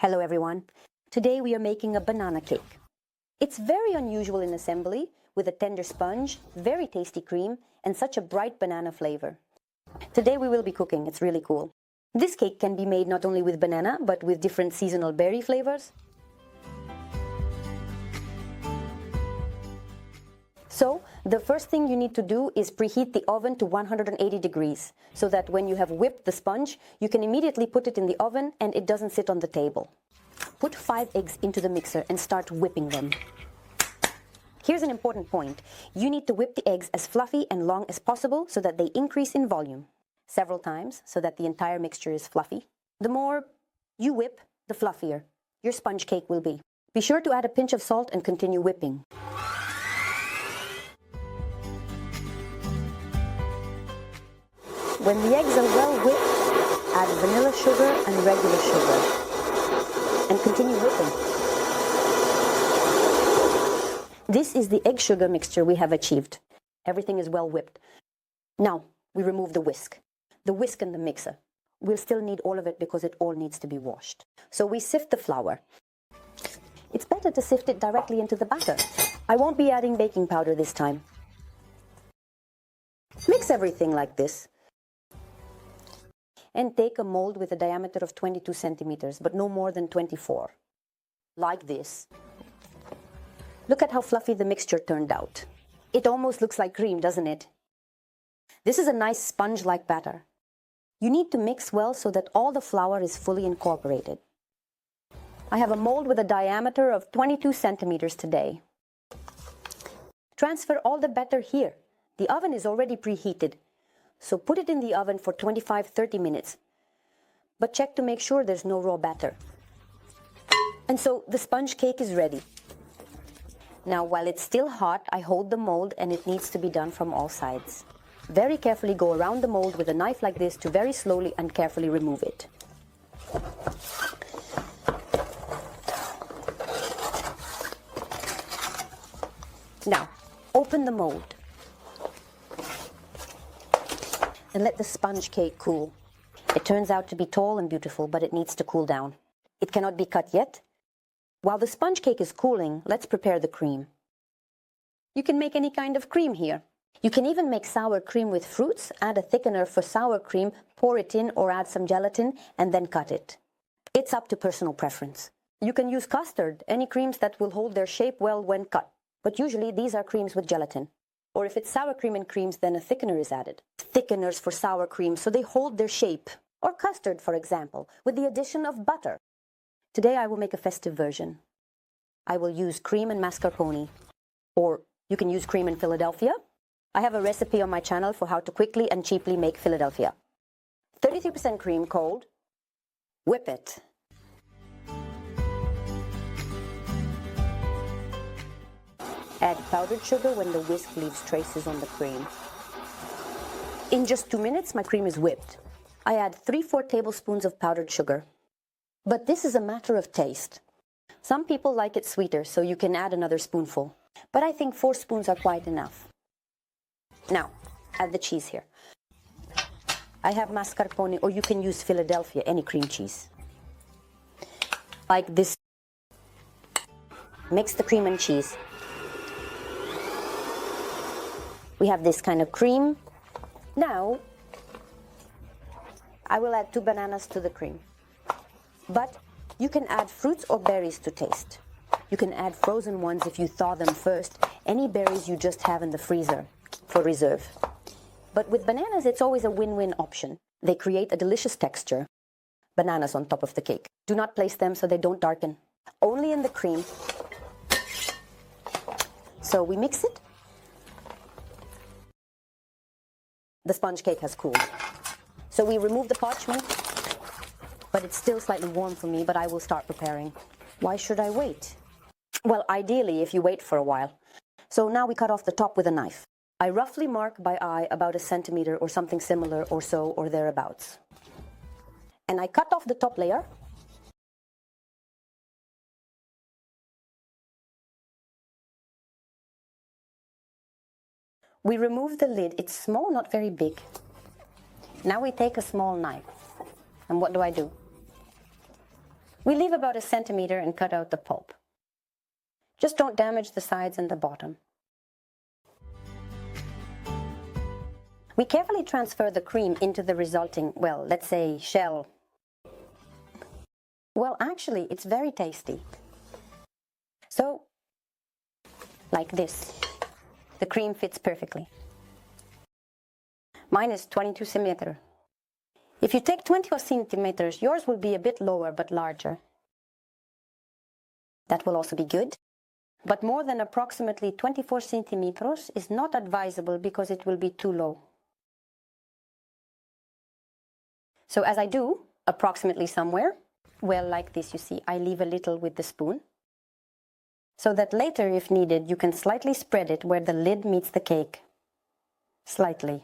Hello everyone. Today we are making a banana cake. It's very unusual in assembly, with a tender sponge, very tasty cream, and such a bright banana flavor. Today we will be cooking, it's really cool. This cake can be made not only with banana, but with different seasonal berry flavors. So, the first thing you need to do is preheat the oven to 180 degrees, so that when you have whipped the sponge, you can immediately put it in the oven and it doesn't sit on the table. Put 5 eggs into the mixer and start whipping them. Here's an important point. You need to whip the eggs as fluffy and long as possible so that they increase in volume. Several times, so that the entire mixture is fluffy. The more you whip, the fluffier your sponge cake will be. Be sure to add a pinch of salt and continue whipping. When the eggs are well whipped, add vanilla sugar and regular sugar, and continue whipping. This is the egg sugar mixture we have achieved. Everything is well whipped. Now, we remove the whisk. The whisk and the mixer. We'll still need all of it because it all needs to be washed. So we sift the flour. It's better to sift it directly into the batter. I won't be adding baking powder this time. Mix everything like this. And take a mold with a diameter of 22 centimeters, but no more than 24. Like this. Look at how fluffy the mixture turned out. It almost looks like cream, doesn't it? This is a nice sponge-like batter. You need to mix well so that all the flour is fully incorporated. I have a mold with a diameter of 22 centimeters today. Transfer all the batter here. The oven is already preheated. So put it in the oven for 25-30 minutes. But check to make sure there's no raw batter. And so the sponge cake is ready. Now while it's still hot, I hold the mold and it needs to be done from all sides. Very carefully go around the mold with a knife like this to very slowly and carefully remove it. Now, open the mold. And let the sponge cake cool. It turns out to be tall and beautiful, but it needs to cool down. It cannot be cut yet. While the sponge cake is cooling, let's prepare the cream. You can make any kind of cream here. You can even make sour cream with fruits, add a thickener for sour cream, pour it in or add some gelatin, and then cut it. It's up to personal preference. You can use custard, any creams that will hold their shape well when cut. But usually these are creams with gelatin. Or if it's sour cream and creams, then a thickener is added. Thickeners for sour cream so they hold their shape. Or custard, for example, with the addition of butter. Today I will make a festive version. I will use cream and mascarpone. Or you can use cream and Philadelphia. I have a recipe on my channel for how to quickly and cheaply make Philadelphia. 33% cream cold. Whip it. Add powdered sugar when the whisk leaves traces on the cream. In just 2 minutes, my cream is whipped. I add 3/4 tablespoons of powdered sugar. But this is a matter of taste. Some people like it sweeter, so you can add another spoonful. But I think 4 spoons are quite enough. Now, add the cheese here. I have mascarpone, or you can use Philadelphia, any cream cheese. Like this. Mix the cream and cheese. We have this kind of cream. Now, I will add 2 bananas to the cream. But you can add fruits or berries to taste. You can add frozen ones if you thaw them first. Any berries you just have in the freezer for reserve. But with bananas, it's always a win-win option. They create a delicious texture. Bananas on top of the cake. Do not place them so they don't darken. Only in the cream. So we mix it. The sponge cake has cooled. So we remove the parchment, but it's still slightly warm for me, but I will start preparing. Why should I wait? Well, ideally, if you wait for a while. So now we cut off the top with a knife. I roughly mark by eye about 1 centimeter or something similar or so or thereabouts. And I cut off the top layer. We remove the lid. It's small, not very big. Now we take a small knife. And what do? We leave about 1 centimeter and cut out the pulp. Just don't damage the sides and the bottom. We carefully transfer the cream into the resulting, well, let's say shell. Well, actually, it's very tasty. So, like this. The cream fits perfectly. Mine is 22 centimeters. If you take 20 centimeters, yours will be a bit lower but larger. That will also be good. But more than approximately 24 centimeters is not advisable because it will be too low. So as I do, approximately somewhere, well, like this, you see, I leave a little with the spoon, so that later, if needed, you can slightly spread it where the lid meets the cake. Slightly.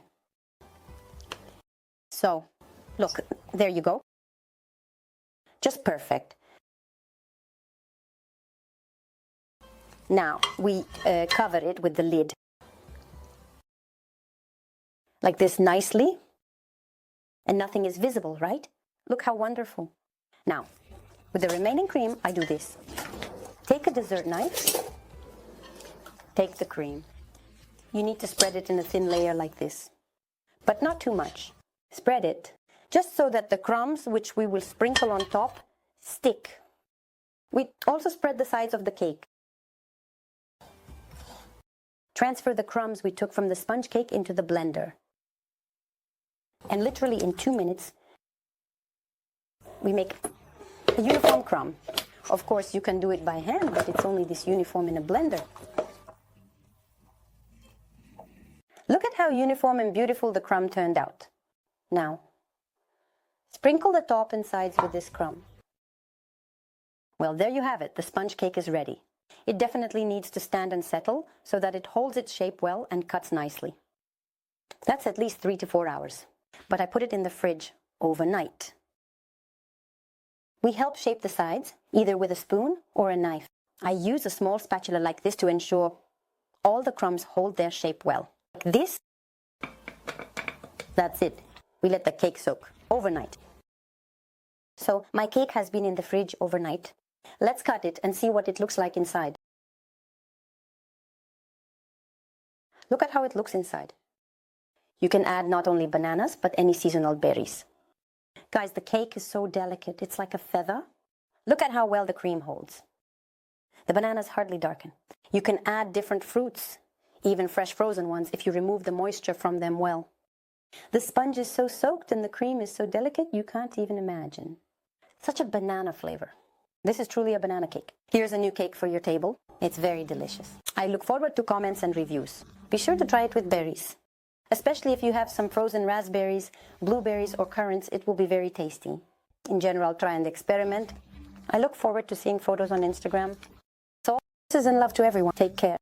So, look, there you go. Just perfect. Now, we cover it with the lid. Like this nicely. And nothing is visible, right? Look how wonderful. Now, with the remaining cream, I do this. Take a dessert knife. Take the cream. You need to spread it in a thin layer like this. But not too much. Spread it, just so that the crumbs, which we will sprinkle on top, stick. We also spread the sides of the cake. Transfer the crumbs we took from the sponge cake into the blender. And literally in 2 minutes, we make a uniform crumb. Of course, you can do it by hand, but it's only this uniform in a blender. Look at how uniform and beautiful the crumb turned out. Now, sprinkle the top and sides with this crumb. Well, there you have it. The sponge cake is ready. It definitely needs to stand and settle so that it holds its shape well and cuts nicely. That's at least 3 to 4 hours. But I put it in the fridge overnight. We help shape the sides, either with a spoon or a knife. I use a small spatula like this to ensure all the crumbs hold their shape well. Like this. That's it. We let the cake soak overnight. So my cake has been in the fridge overnight. Let's cut it and see what it looks like inside. Look at how it looks inside. You can add not only bananas, but any seasonal berries. Guys, the cake is so delicate, it's like a feather. Look at how well the cream holds. The bananas hardly darken. You can add different fruits, even fresh frozen ones, if you remove the moisture from them well. The sponge is so soaked and the cream is so delicate, you can't even imagine. Such a banana flavor. This is truly a banana cake. Here's a new cake for your table. It's very delicious. I look forward to comments and reviews. Be sure to try it with berries. Especially if you have some frozen raspberries, blueberries or currants, it will be very tasty. In general, try and experiment. I look forward to seeing photos on Instagram. So, kisses and love to everyone. Take care.